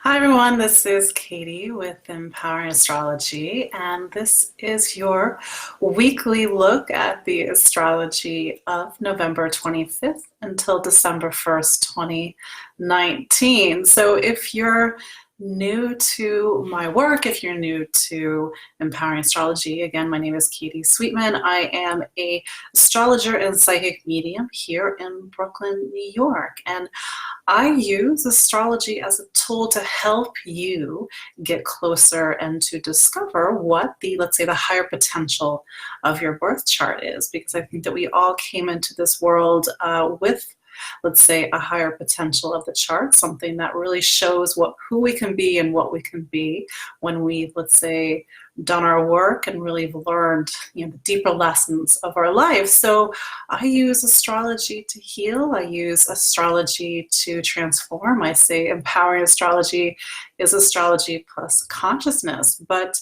Hi everyone, this is Katie with Empowering Astrology, and this is your weekly look at the astrology of November 25th until December 1st, 2019. So if you're new to my work, if you're new to Empowering Astrology, again, my name is Katie Sweetman. I am a astrologer and psychic medium here in Brooklyn, New York, and I use astrology as a tool to help you get closer and to discover what let's say, the higher potential of your birth chart is, because I think that we all came into this world with, let's say, a higher potential of the chart, something that really shows who we can be and what we can be when we, let's say, done our work and really learned, the deeper lessons of our life. So I use astrology to heal. I use astrology to transform. I say empowering astrology is astrology plus consciousness. But,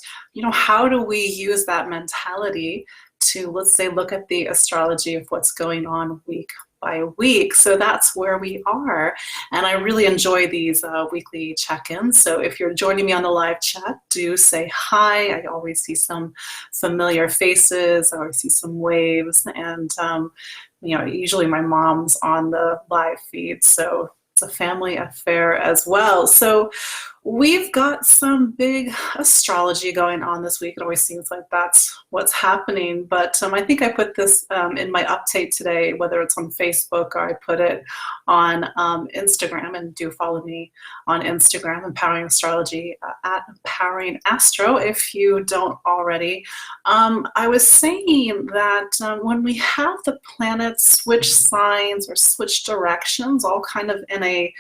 how do we use that mentality to, let's say, look at the astrology of what's going on week by week? So that's where we are, and I really enjoy these weekly check-ins. So if you're joining me on the live chat, do say hi. I always see some familiar faces. I always see some waves, and usually my mom's on the live feed, so it's a family affair as well. So we've got some big astrology going on this week. It always seems like that's what's happening, but I think I put this in my update today, whether it's on Facebook or I put it on Instagram, and do follow me on Instagram, Empowering Astrology, at Empowering Astro, if you don't already. I was saying that when we have the planets switch signs or switch directions, all kind of in a,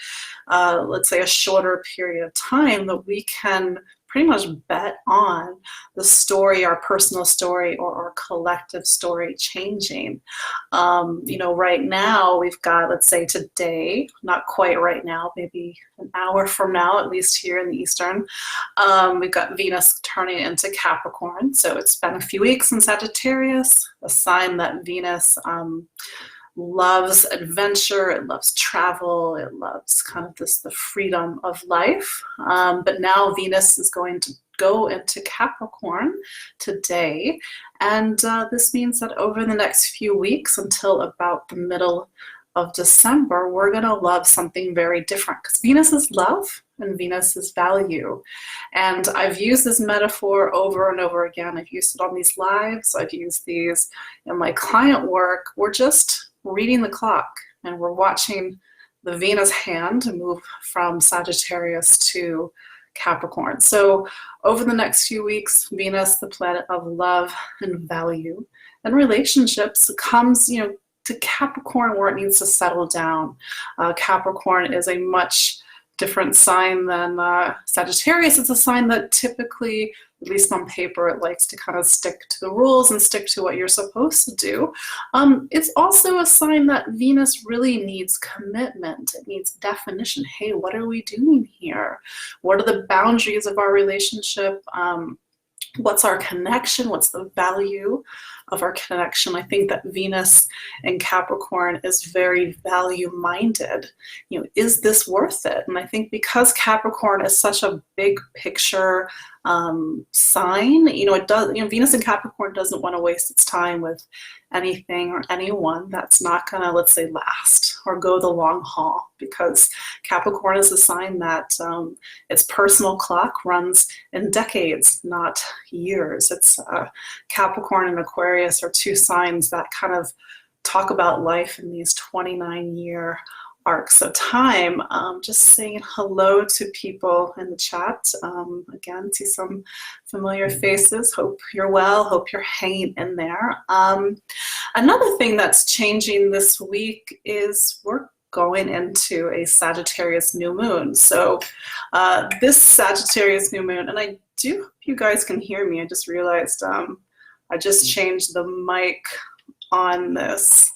let's say, a shorter period of time, that we can pretty much bet on the story, our personal story or our collective story changing. Right now we've got, let's say today, not quite right now, maybe an hour from now, at least here in the Eastern, we've got Venus turning into Capricorn. So it's been a few weeks in Sagittarius, a sign that Venus loves adventure, it loves travel, it loves kind of the freedom of life. But now Venus is going to go into Capricorn today, and this means that over the next few weeks until about the middle of December, we're going to love something very different, because Venus is love and Venus is value. And I've used this metaphor over and over again. I've used it on these lives, I've used these in my client work. We're just reading the clock, and we're watching the Venus hand move from Sagittarius to Capricorn. So over the next few weeks, Venus, the planet of love and value and relationships, comes to Capricorn, where it needs to settle down. Capricorn is a much different sign than Sagittarius. It's a sign that typically, at least on paper, it likes to kind of stick to the rules and stick to what you're supposed to do. It's also a sign that Venus really needs commitment. It needs definition. Hey, what are we doing here? What are the boundaries of our relationship? What's our connection? What's the value of our connection? I think that Venus in Capricorn is very value-minded. Is this worth it? And I think because Capricorn is such a big picture sign, Venus in Capricorn doesn't want to waste its time with anything or anyone that's not going to, let's say, last or go the long haul, because Capricorn is a sign that its personal clock runs in decades, not years. It's Capricorn and Aquarius are two signs that kind of talk about life in these 29-year arcs of time. Just saying hello to people in the chat. Again, see some familiar faces. Hope you're well. Hope you're hanging in there. Another thing that's changing this week is we're going into a Sagittarius New Moon. So this Sagittarius New Moon, and I do hope you guys can hear me. I just realized I just changed the mic on this.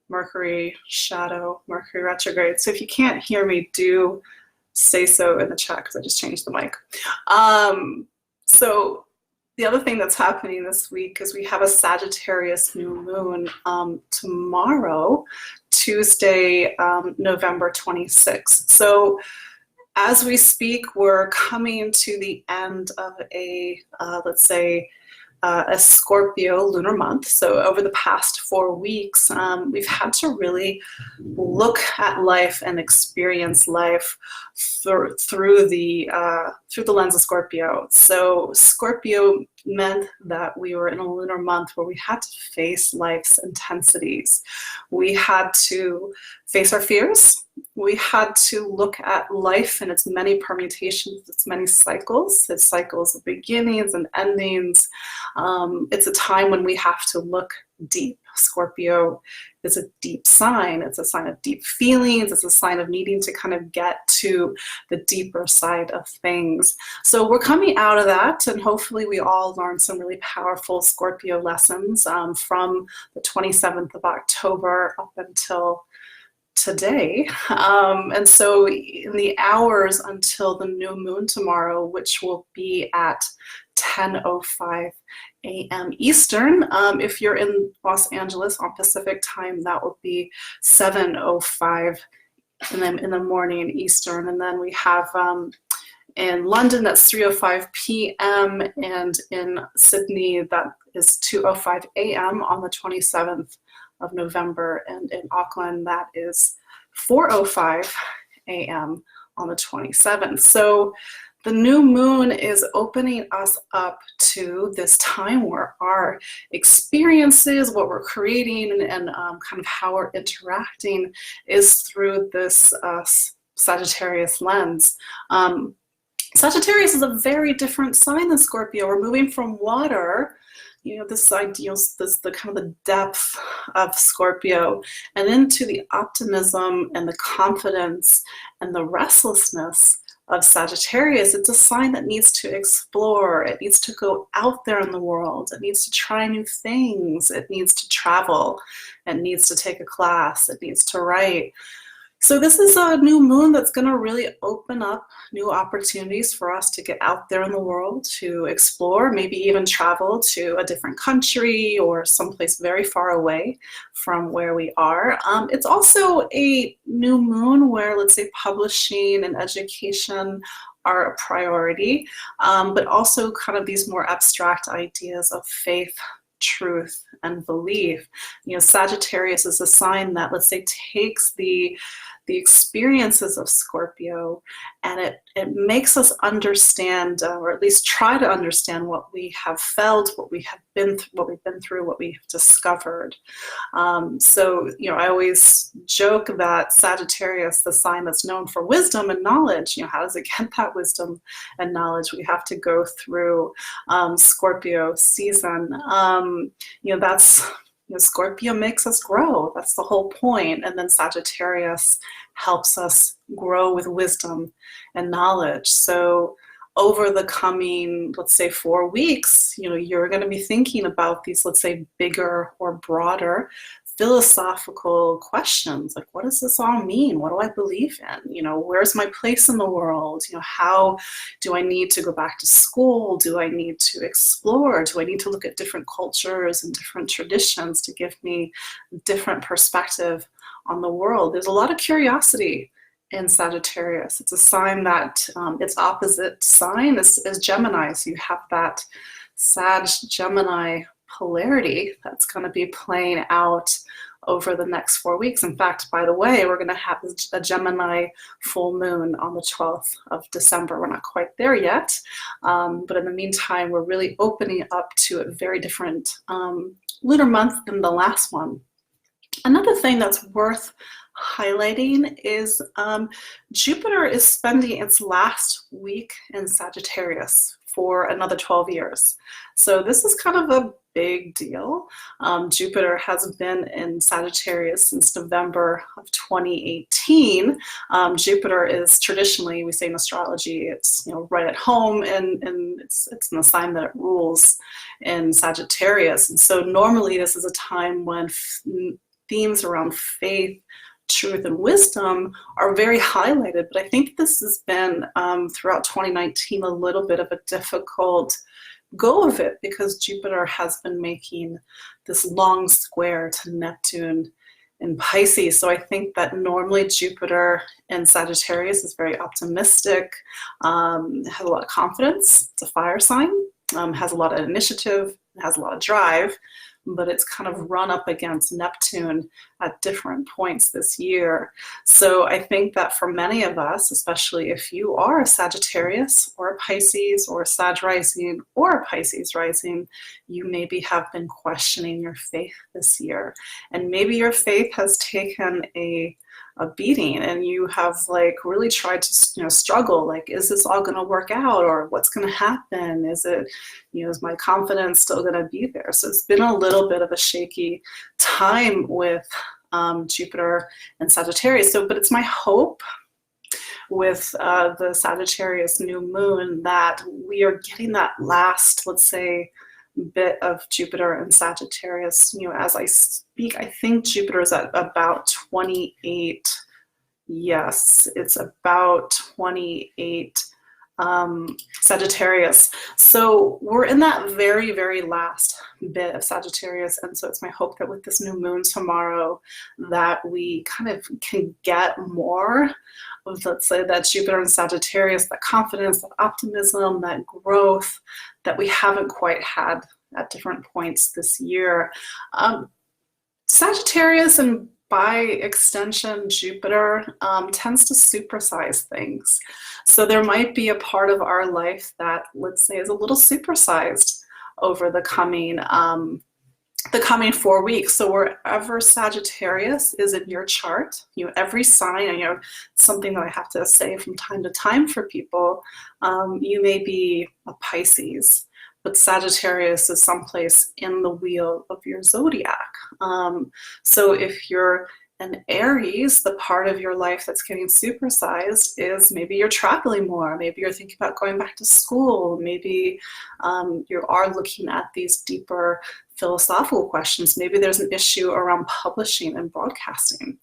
Mercury shadow, Mercury retrograde. So if you can't hear me, do say so in the chat, because I just changed the mic. So the other thing that's happening this week is we have a Sagittarius New Moon tomorrow, Tuesday, November 26th. So as we speak, we're coming to the end of a, let's say, a Scorpio lunar month. So over the past 4 weeks, we've had to really look at life and experience life through the lens of Scorpio. So Scorpio meant that we were in a lunar month where we had to face life's intensities. We had to face our fears. We had to look at life and its many permutations, its many cycles, its cycles of beginnings and endings. It's a time when we have to look deep. Scorpio is a deep sign. It's a sign of deep feelings. It's a sign of needing to kind of get to the deeper side of things. So we're coming out of that, and hopefully we all learn some really powerful Scorpio lessons from the 27th of October up until today. And so in the hours until the new moon tomorrow, which will be at 10:05 a.m. Eastern. If you're in Los Angeles on Pacific time, that will be 7:05 in the morning Eastern. And then we have in London, that's 3:05 p.m. And in Sydney, that is 2:05 a.m. on the 27th of November. And in Auckland, that is 4:05 a.m. on the 27th. So the new moon is opening us up to this time where our experiences, what we're creating, and kind of how we're interacting is through this Sagittarius lens. Sagittarius is a very different sign than Scorpio. We're moving from water, this ideal, the kind of the depth of Scorpio, and into the optimism and the confidence and the restlessness of Sagittarius. It's a sign that needs to explore. It needs to go out there in the world. It needs to try new things. It needs to travel. It needs to take a class. It needs to write. So this is a new moon that's going to really open up new opportunities for us to get out there in the world, to explore, maybe even travel to a different country or someplace very far away from where we are. It's also a new moon where, let's say, publishing and education are a priority, but also kind of these more abstract ideas of faith, truth, and belief. Sagittarius is a sign that, let's say, takes the experiences of Scorpio, and it makes us understand, or at least try to understand, what we have felt, what we've been through, what we've discovered. So I always joke that Sagittarius, the sign that's known for wisdom and knowledge, how does it get that wisdom and knowledge? We have to go through Scorpio season. That's Scorpio makes us grow. That's the whole point. And then Sagittarius helps us grow with wisdom and knowledge. So over the coming, let's say, 4 weeks, you're going to be thinking about these, let's say, bigger or broader philosophical questions, like, what does this all mean? What do I believe in? Where's my place in the world? How do I need to go back to school? Do I need to explore? Do I need to look at different cultures and different traditions to give me a different perspective on the world? There's a lot of curiosity in Sagittarius. It's a sign that its opposite sign is Gemini. So you have that Sag-Gemini polarity that's going to be playing out over the next 4 weeks. In fact, by the way, we're going to have a Gemini full moon on the 12th of December. We're not quite there yet, but in the meantime, we're really opening up to a very different lunar month than the last one. Another thing that's worth highlighting is Jupiter is spending its last week in Sagittarius for another 12 years. So this is kind of a big deal. Jupiter has been in Sagittarius since November of 2018. Jupiter is traditionally, we say in astrology, it's right at home, and it's in the sign that it rules in Sagittarius. And so normally this is a time when themes around faith, truth, and wisdom are very highlighted. But I think this has been throughout 2019 a little bit of a difficult go of it, because Jupiter has been making this long square to Neptune in Pisces. So I think that normally Jupiter in Sagittarius is very optimistic, has a lot of confidence. It's a fire sign, has a lot of initiative, has a lot of drive, but it's kind of run up against Neptune at different points this year. So I think that for many of us, especially if you are a Sagittarius or a Pisces or a Sag rising or a Pisces rising, you maybe have been questioning your faith this year. And maybe your faith has taken a beating and you have like really tried to struggle, like, is this all going to work out, or what's going to happen? Is it, is my confidence still going to be there? So it's been a little bit of a shaky time with Jupiter and Sagittarius. So, but it's my hope with the Sagittarius New Moon that we are getting that last, let's say, bit of Jupiter and Sagittarius. As I speak, I think Jupiter is at about 28. Yes, it's about 28 Sagittarius. So we're in that very, very last bit of Sagittarius. And so it's my hope that with this new moon tomorrow that we kind of can get more of, let's say, that Jupiter and Sagittarius, that confidence, that optimism, that growth that we haven't quite had at different points this year. Sagittarius, and by extension Jupiter, tends to supersize things. So there might be a part of our life that, let's say, is a little supersized over the coming 4 weeks. So wherever Sagittarius is in your chart, every sign, and something that I have to say from time to time for people, you may be a Pisces, but Sagittarius is someplace in the wheel of your zodiac. So if you're an Aries, the part of your life that's getting supersized is maybe you're traveling more, maybe you're thinking about going back to school, maybe you are looking at these deeper philosophical questions, maybe there's an issue around publishing and broadcasting.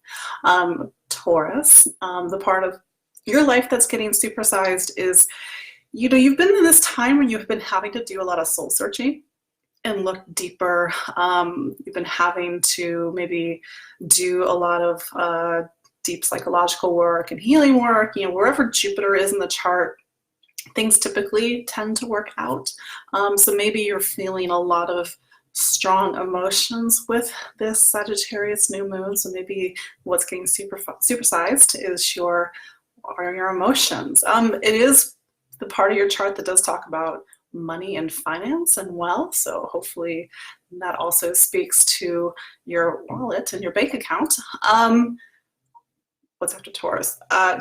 Taurus, the part of your life that's getting supersized is, you've been in this time when you've been having to do a lot of soul searching and look deeper. You've been having to maybe do a lot of deep psychological work and healing work. Wherever Jupiter is in the chart, things typically tend to work out. So maybe you're feeling a lot of strong emotions with this Sagittarius new moon. So maybe what's getting supersized is your emotions. It is the part of your chart that does talk about money and finance and wealth. So hopefully that also speaks to your wallet and your bank account. What's after Taurus?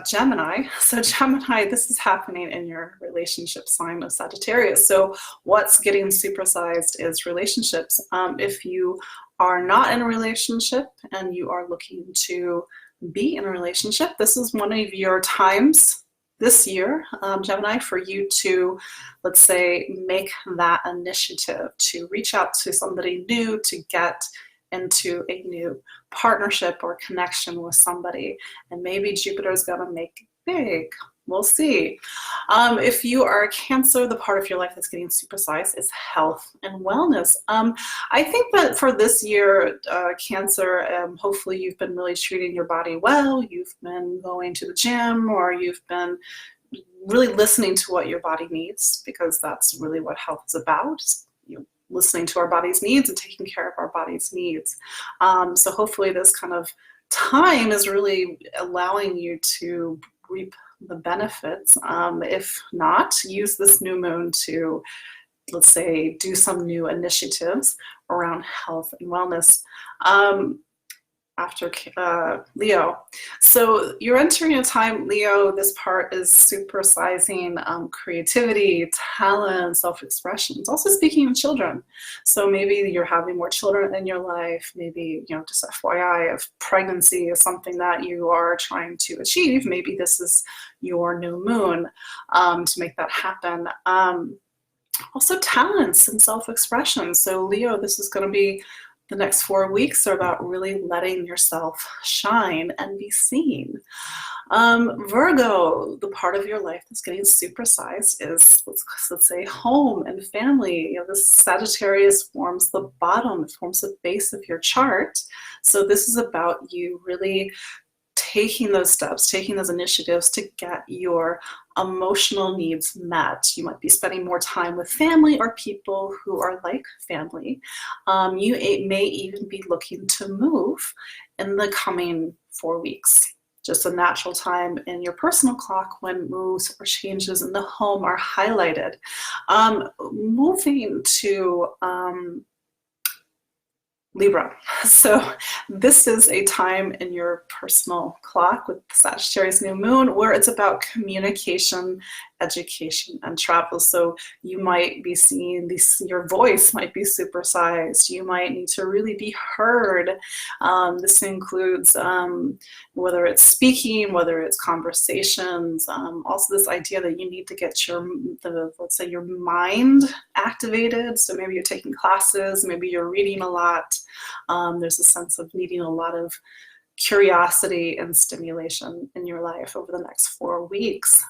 Gemini. So Gemini, this is happening in your relationship sign of Sagittarius. So what's getting supersized is relationships. If you are not in a relationship and you are looking to be in a relationship, this is one of your times this year, Gemini, for you to, let's say, make that initiative to reach out to somebody new, to get into a new partnership or connection with somebody. And maybe Jupiter is going to make it big. We'll see. If you are a Cancer, the part of your life that's getting supersized is health and wellness. I think that for this year, Cancer, hopefully you've been really treating your body well. You've been going to the gym, or you've been really listening to what your body needs, because that's really what health is about. Listening to our body's needs and taking care of our body's needs. So hopefully this kind of time is really allowing you to reap the benefits. If not, use this new moon to, let's say, do some new initiatives around health and wellness. After Leo. So you're entering a time, Leo, this part is supersizing creativity, talent, self-expression. It's also speaking of children. So maybe you're having more children in your life. Maybe, just FYI, if pregnancy is something that you are trying to achieve, maybe this is your new moon to make that happen. Also talents and self-expression. So Leo, this is going to be, the next 4 weeks are about really letting yourself shine and be seen. Virgo, the part of your life that's getting supersized is, let's say, home and family. You know, this Sagittarius forms the bottom, it forms the base of your chart. So this is about you really taking those steps, taking those initiatives to get your emotional needs met. You might be spending more time with family or people who are like family. You may even be looking to move in the coming 4 weeks. Just a natural time in your personal clock when moves or changes in the home are highlighted. Moving to Libra. So this is a time in your personal clock with Sagittarius New Moon where it's about communication, education, and travel. So you might be seeing this, your voice might be supersized. You might need to really be heard. This includes whether it's speaking, whether it's conversations, also this idea that you need to get let's say your mind activated. So maybe you're taking classes, maybe you're reading a lot. There's a sense of needing a lot of curiosity and stimulation in your life over the next 4 weeks.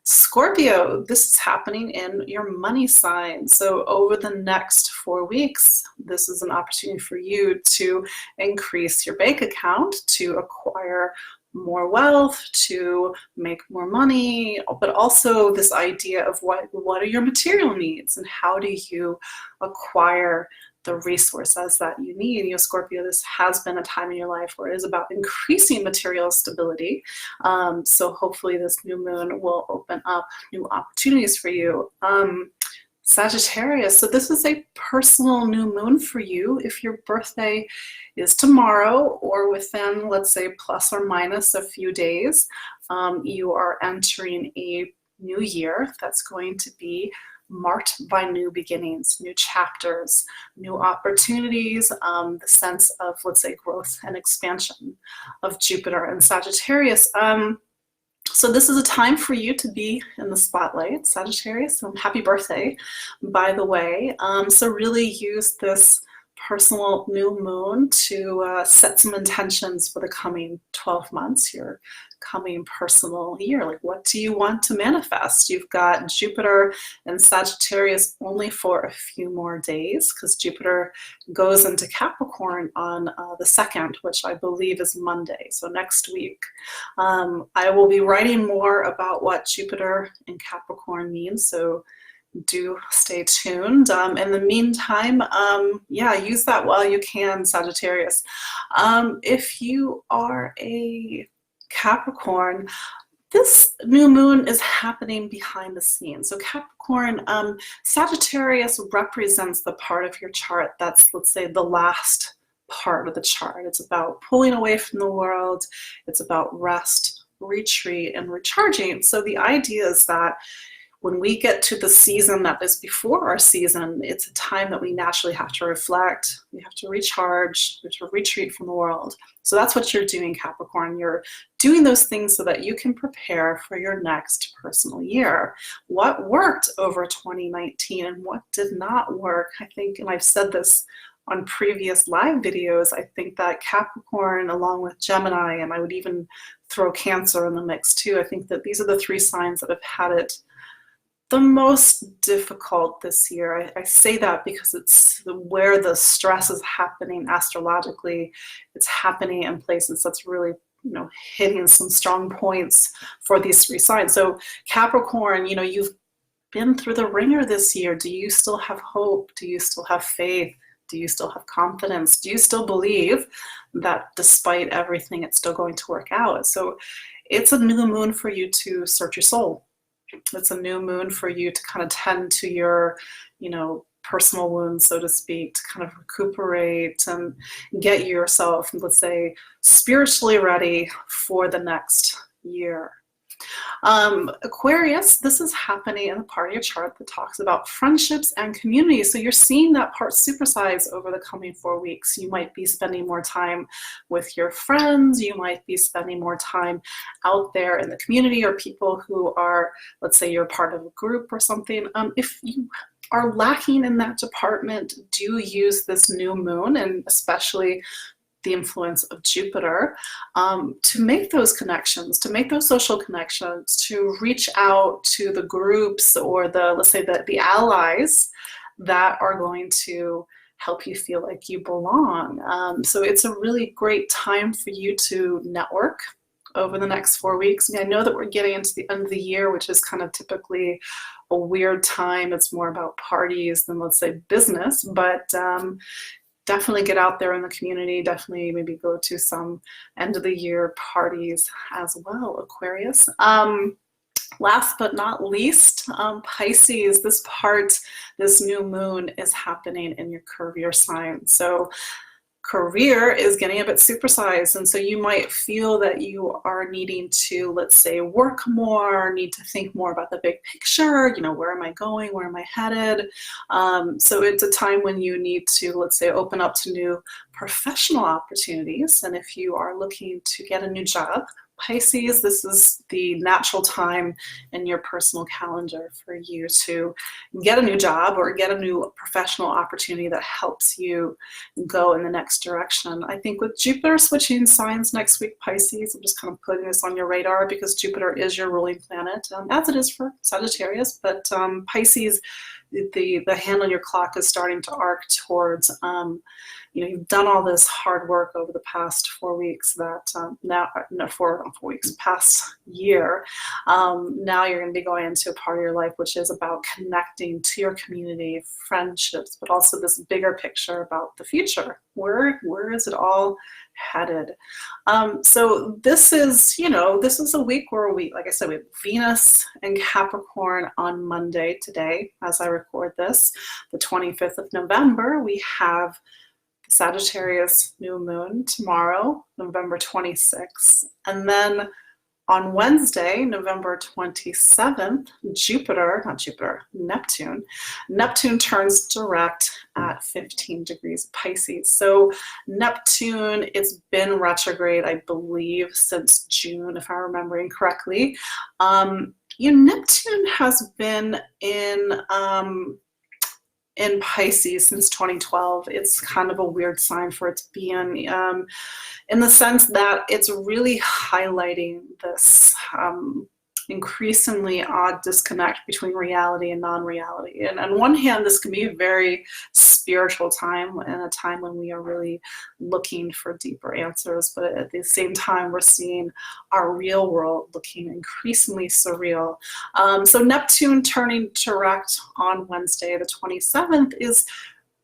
Scorpio, this is happening in your money sign. So over the next 4 weeks, this is an opportunity for you to increase your bank account, to acquire more wealth, to make more money, but also this idea of what are your material needs and how do you acquire the resources that you need. You know, Scorpio, this has been a time in your life where it is about increasing material stability. So hopefully this new moon will open up new opportunities for you. Sagittarius, so this is a personal new moon for you. If your birthday is tomorrow or within, let's say, plus or minus a few days, you are entering a new year that's going to be marked by new beginnings, new chapters, new opportunities, the sense of, let's say, growth and expansion of Jupiter and Sagittarius. So this is a time for you to be in the spotlight, Sagittarius. So happy birthday, by the way. So really use this personal new moon to set some intentions for the coming 12 months, your coming personal year. Like, what do you want to manifest? You've got Jupiter and Sagittarius only for a few more days because Jupiter goes into Capricorn on the 2nd, which I believe is Monday, so next week. I will be writing more about what Jupiter in Capricorn means, so do stay tuned. In the meantime, yeah, use that while you can, Sagittarius. If you are a Capricorn, this new moon is happening behind the scenes. So Capricorn, Sagittarius represents the part of your chart that's, let's say, the last part of the chart. It's about pulling away from the world. It's about rest, retreat, and recharging. So the idea is that when we get to the season that is before our season, it's a time that we naturally have to reflect, we have to recharge, we have to retreat from the world. So that's what you're doing, Capricorn. You're doing those things so that you can prepare for your next personal year. What worked over 2019 and what did not work? I think, and I've said this on previous live videos, I think that Capricorn, along with Gemini, and I would even throw Cancer in the mix too, I think that these are the 3 signs that have had it the most difficult this year. I say that because it's where the stress is happening astrologically. It's happening in places that's really, hitting some strong points for these 3 signs. So Capricorn, you've been through the ringer this year. Do you still have hope? Do you still have faith? Do you still have confidence? Do you still believe that despite everything, it's still going to work out? So it's a new moon for you to search your soul. It's a new moon for you to kind of tend to your, personal wounds, so to speak, to kind of recuperate and get yourself, let's say, spiritually ready for the next year. Aquarius, this is happening in the part of your chart that talks about friendships and community. So you're seeing that part supersize over the coming 4 weeks. You might be spending more time with your friends. You might be spending more time out there in the community or people who are, let's say you're part of a group or something. If you are lacking in that department, do use this new moon, and especially the influence of Jupiter, to make those connections, to make those social connections, to reach out to the groups or let's say the allies that are going to help you feel like you belong. So it's a really great time for you to network over the next 4 weeks. I know that we're getting into the end of the year, which is kind of typically a weird time. It's more about parties than, let's say, business, but definitely get out there in the community. Definitely maybe go to some end of the year parties as well, Aquarius. Last but not least, Pisces, this new moon is happening in your career sign. So career is getting a bit supersized, and so you might feel that you are needing to, let's say, work more, need to think more about the big picture, where am I going, where am I headed? So it's a time when you need to, let's say, open up to new professional opportunities. And if you are looking to get a new job, Pisces, this is the natural time in your personal calendar for you to get a new job or get a new professional opportunity that helps you go in the next direction. I think with Jupiter switching signs next week, Pisces, I'm just kind of putting this on your radar because Jupiter is your ruling planet, as it is for Sagittarius, but Pisces, the hand on your clock is starting to arc towards you've done all this hard work over the past 4 weeks past year. Now you're going to be going into a part of your life which is about connecting to your community, friendships, but also this bigger picture about the future. Where is it all headed? So this is a week where like I said, we have Venus and Capricorn on Monday today, as I record this, the 25th of November. We have Sagittarius New Moon tomorrow, November 26th. And then on Wednesday, November 27th, Neptune turns direct at 15 degrees Pisces. So Neptune, it's been retrograde, I believe, since June, if I'm remembering correctly. Neptune has been in Pisces since 2012. It's kind of a weird sign for it to be in the sense that it's really highlighting this increasingly odd disconnect between reality and non-reality. And on one hand, this can be a very spiritual time and a time when we are really looking for deeper answers. But at the same time, we're seeing our real world looking increasingly surreal. So Neptune turning direct on Wednesday, the 27th, is,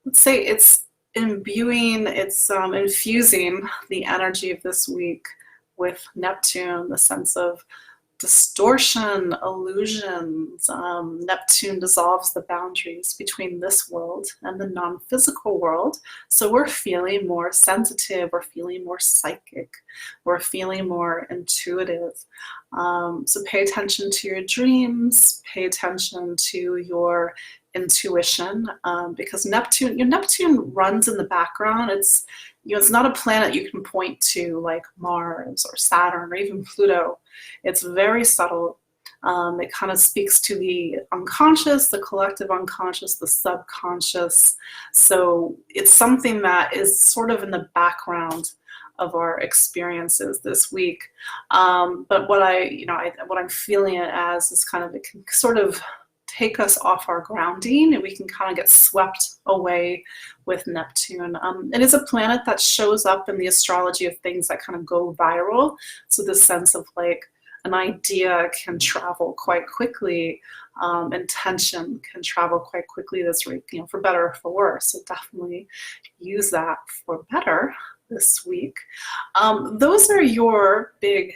let's say, it's infusing the energy of this week with Neptune, the sense of distortion, illusions. Neptune dissolves the boundaries between this world and the non-physical world. So we're feeling more sensitive, we're feeling more psychic, we're feeling more intuitive. So pay attention to your dreams, pay attention to your intuition, because Neptune runs in the background. It's not a planet you can point to like Mars or Saturn or even Pluto. It's very subtle. It kind of speaks to the unconscious, the collective unconscious, the subconscious. So it's something that is sort of in the background of our experiences this week. But what I'm feeling it as is kind of, it can sort of take us off our grounding and we can kind of get swept away with Neptune. It is a planet that shows up in the astrology of things that kind of go viral. So the sense of like an idea can travel quite quickly, intention can travel quite quickly this week, for better or for worse. So definitely use that for better this week. Those are your big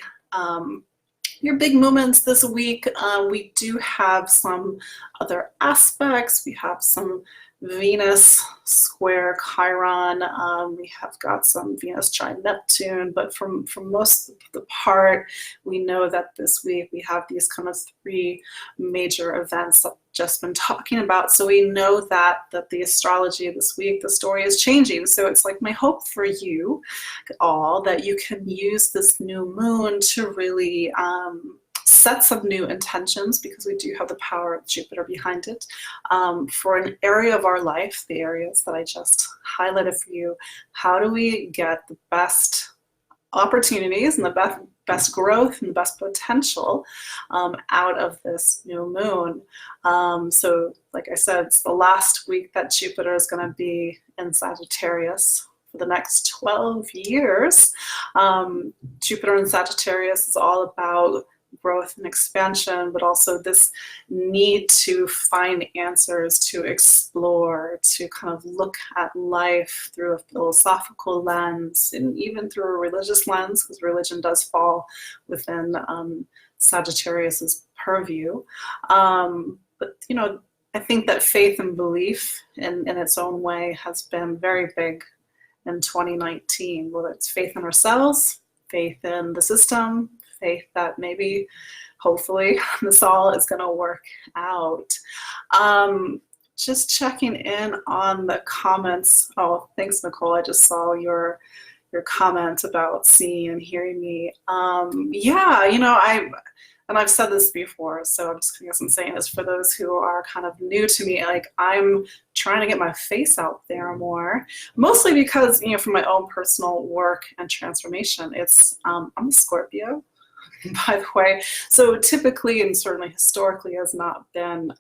movements this week. We do have some other aspects. We have some Venus square Chiron. We have got some Venus trine Neptune, but from most of the part, we know that this week we have these kind of 3 major events that I've just been talking about. So we know that the astrology this week, the story is changing. So it's like my hope for you all that you can use this new moon to really set some new intentions, because we do have the power of Jupiter behind it, for an area of our life, the areas that I just highlighted for you. How do we get the best opportunities and the best growth and the best potential out of this new moon? So like I said, it's the last week that Jupiter is going to be in Sagittarius for the next 12 years. Jupiter in Sagittarius is all about growth and expansion, but also this need to find answers, to explore, to kind of look at life through a philosophical lens and even through a religious lens, because religion does fall within Sagittarius's purview. But you know, I think that faith and belief in its own way has been very big in 2019, whether it's faith in ourselves, faith in the system, faith that maybe, hopefully, this all is going to work out. Just checking in on the comments. Oh, thanks, Nicole. I just saw your comment about seeing and hearing me. Yeah, you know, I've said this before, so I'm just, I guess I'm saying this for those who are kind of new to me. Like, I'm trying to get my face out there more, mostly because, you know, for my own personal work and transformation. It's I'm a Scorpio, by the way, so typically and certainly historically has not been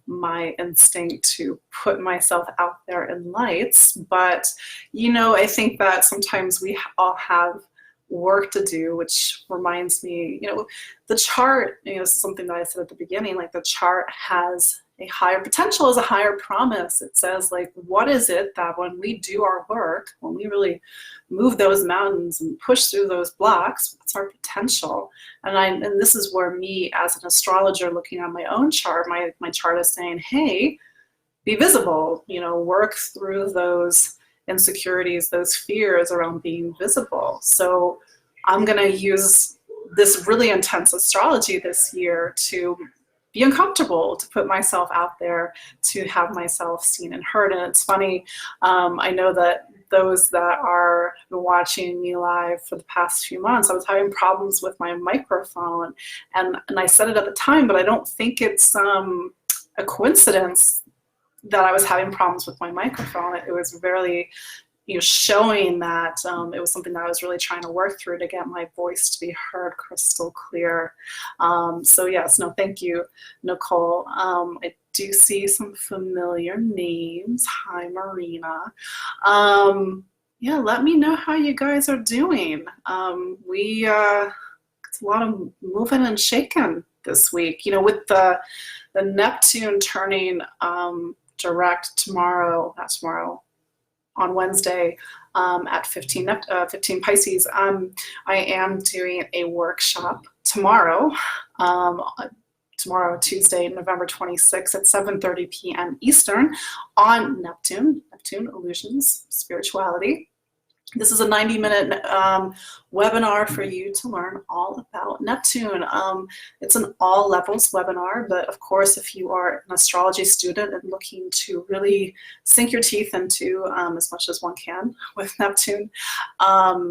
my instinct to put myself out there in lights. But you know, I think that sometimes we all have work to do, which reminds me, you know, the chart, you know, this is something that I said at the beginning, like the chart has a higher potential, is a higher promise. It says, like, what is it that when we do our work, when we really move those mountains and push through those blocks, what's our potential? And this is where me as an astrologer looking at my own chart, my chart is saying, hey, be visible, you know, work through those insecurities, those fears around being visible. So I'm going to use this really intense astrology this year to be uncomfortable, to put myself out there, to have myself seen and heard. And it's funny, I know that those that are watching me live for the past few months, I was having problems with my microphone, and I said it at the time, but I don't think it's a coincidence that I was having problems with my microphone. It was really, you know, showing that it was something that I was really trying to work through to get my voice to be heard crystal clear. So yes, no, thank you, Nicole. I do see some familiar names. Hi, Marina. Yeah, let me know how you guys are doing. It's a lot of moving and shaking this week. You know, with the Neptune turning direct tomorrow, not tomorrow, on Wednesday at 15 Pisces, I am doing a workshop tomorrow, Tuesday, November 26th at 7:30 p.m. Eastern on Neptune, Illusions, Spirituality. This is a 90-minute webinar for you to learn all about Neptune. It's an all levels webinar, but of course, if you are an astrology student and looking to really sink your teeth into as much as one can with Neptune,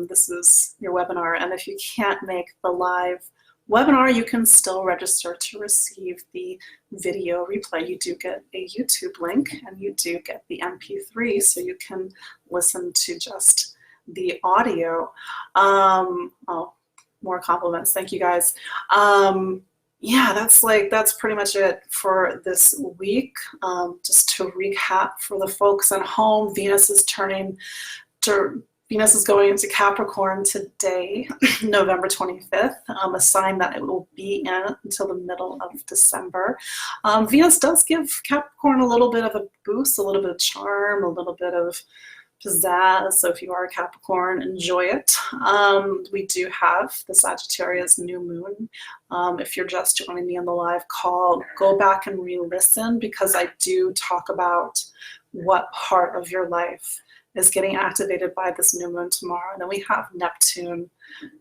this is your webinar. And if you can't make the live webinar, you can still register to receive the video replay. You do get a YouTube link and you do get the MP3, so you can listen to just the audio. Oh, more compliments. Thank you guys. Yeah, that's pretty much it for this week. Just to recap for the folks at home, Venus is going into Capricorn today, November 25th, a sign that it will be in until the middle of December. Venus does give Capricorn a little bit of a boost, a little bit of charm, a little bit of pizzazz. So if you are a Capricorn, enjoy it. We do have the Sagittarius New Moon. If you're just joining me on the live call, go back and re-listen, because I do talk about what part of your life is getting activated by this new moon tomorrow. And then we have Neptune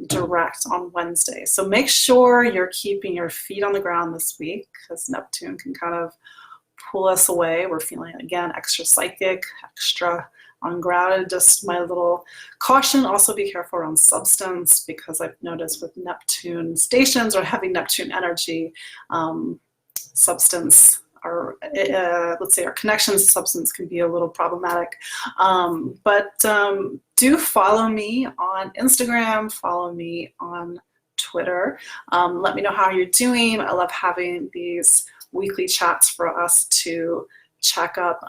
direct on Wednesday. So make sure you're keeping your feet on the ground this week, because Neptune can kind of pull us away. We're feeling, again, extra psychic, extra ungrounded. Just my little caution, also be careful around substance, because I've noticed with Neptune stations or heavy Neptune energy, substance, or let's say our connections to substance can be a little problematic. But do follow me on Instagram, follow me on Twitter. Let me know how you're doing. I love having these weekly chats for us to check up.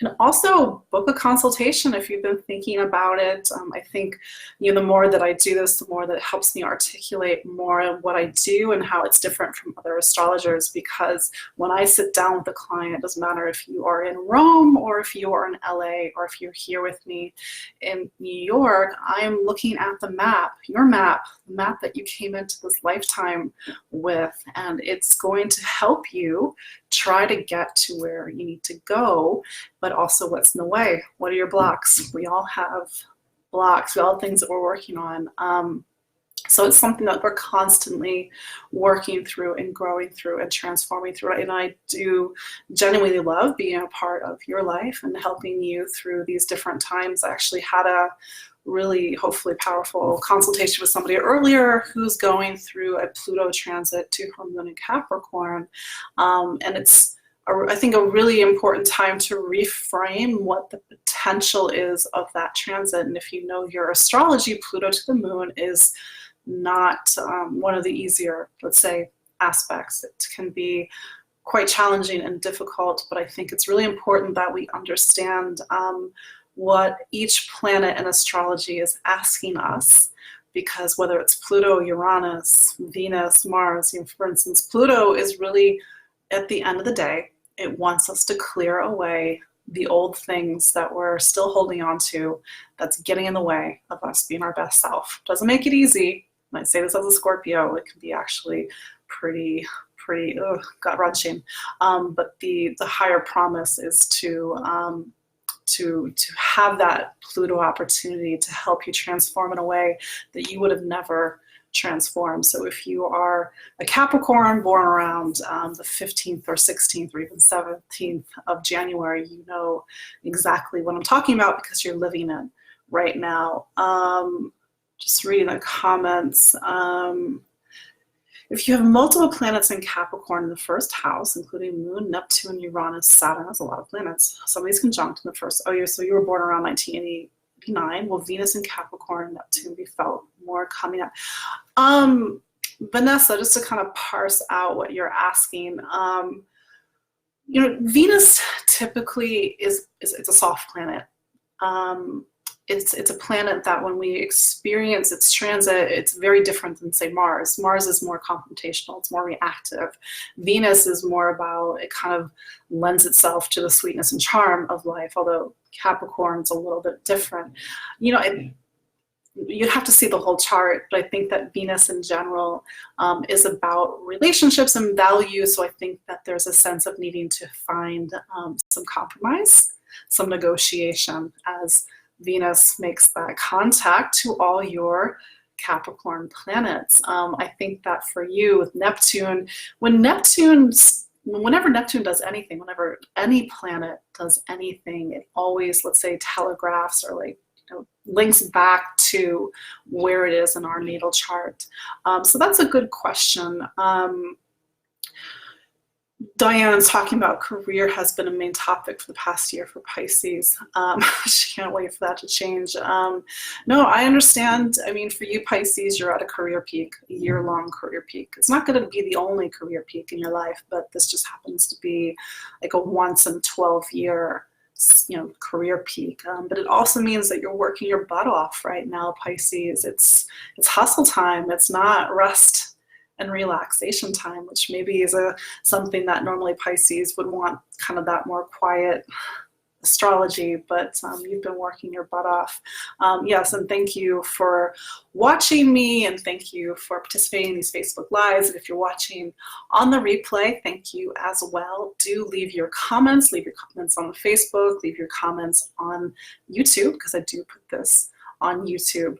And also book a consultation if you've been thinking about it. I think, the more that I do this, the more that it helps me articulate more of what I do and how it's different from other astrologers, because when I sit down with a client, it doesn't matter if you are in Rome or if you are in LA or if you're here with me in New York, I'm looking at the map, your map, the map that you came into this lifetime with, and it's going to help you try to get to where you need to go, but also what's in the way. What are your blocks? We all have blocks. We all have things that we're working on. So it's something that we're constantly working through and growing through and transforming through. And I do genuinely love being a part of your life and helping you through these different times. I actually had a really hopefully powerful consultation with somebody earlier who's going through a Pluto transit to her moon in Capricorn. And it's, I think, a really important time to reframe what the potential is of that transit. And if you know your astrology, Pluto to the moon is not one of the easier, let's say, aspects. It can be quite challenging and difficult, but I think it's really important that we understand what each planet in astrology is asking us, because whether it's Pluto, Uranus, Venus, Mars, for instance, Pluto is really, at the end of the day, it wants us to clear away the old things that we're still holding on to, that's getting in the way of us being our best self. Doesn't make it easy. And I say this as a Scorpio, it can be actually pretty gut-wrenching. But the higher promise is to have that Pluto opportunity to help you transform in a way that you would have never transformed. So if you are a Capricorn born around the 15th or 16th or even 17th of January, you know exactly what I'm talking about because you're living it right now. Just reading the comments. If you have multiple planets in Capricorn in the first house, including Moon, Neptune, Uranus, Saturn, that's a lot of planets. Somebody's conjunct in the first, so you were born around 1989. Well, Venus in Capricorn, Neptune, we felt more coming up. Vanessa, just to kind of parse out what you're asking, Venus typically it's a soft planet. It's a planet that when we experience its transit, it's very different than, say, Mars. Mars is more confrontational, it's more reactive. Venus is more about, it kind of lends itself to the sweetness and charm of life, although Capricorn's a little bit different. You'd have to see the whole chart, but I think that Venus in general is about relationships and value, so I think that there's a sense of needing to find some compromise, some negotiation as Venus makes that contact to all your Capricorn planets. I think that for you with Neptune, whenever Neptune does anything, whenever any planet does anything, it always, let's say, telegraphs or links back to where it is in our natal chart. So that's a good question. Diane's talking about career has been a main topic for the past year for Pisces. She can't wait for that to change. No, I understand. I mean, for you Pisces, you're at a career peak, a year-long career peak. It's not going to be the only career peak in your life, but this just happens to be like a once in 12-year career peak. But it also means that you're working your butt off right now, Pisces. It's hustle time. It's not rest and relaxation time, which maybe is something that normally Pisces would want, kind of that more quiet astrology, but you've been working your butt off. Yes, and thank you for watching me, and thank you for participating in these Facebook Lives. And if you're watching on the replay, thank you as well. Do leave your comments on the Facebook, leave your comments on YouTube, because I do put this on YouTube.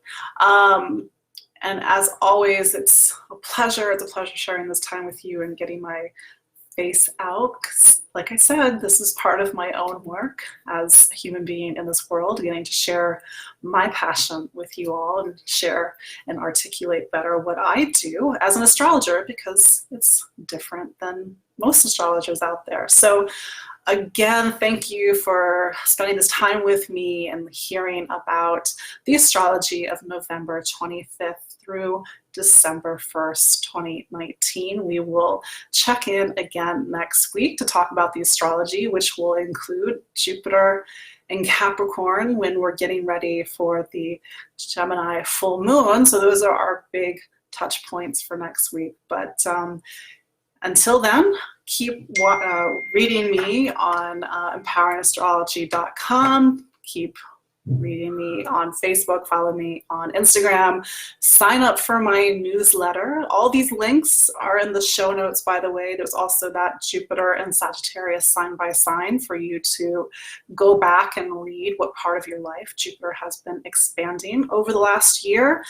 And as always, it's a pleasure sharing this time with you and getting my space out, because like I said, this is part of my own work as a human being in this world, getting to share my passion with you all and share and articulate better what I do as an astrologer, because it's different than most astrologers out there. So again, thank you for spending this time with me and hearing about the astrology of November 25th through December 1st, 2019. We will check in again next week to talk about the astrology, which will include Jupiter in Capricorn when we're getting ready for the Gemini full moon. So those are our big touch points for next week. But until then, keep reading me on empoweringastrology.com. Keep reading me on Facebook. Follow me on Instagram. Sign up for my newsletter. All these links are in the show notes, by the way. There's also that Jupiter and Sagittarius sign by sign for you to go back and read what part of your life Jupiter has been expanding over the last year.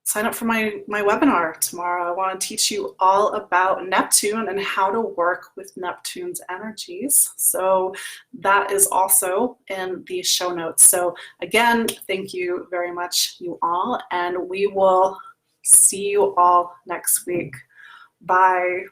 Sign up for my webinar tomorrow. I want to teach you all about Neptune and how to work with Neptune's energies. So that is also in the show notes. So again, thank you very much, you all, and we will see you all next week. Bye.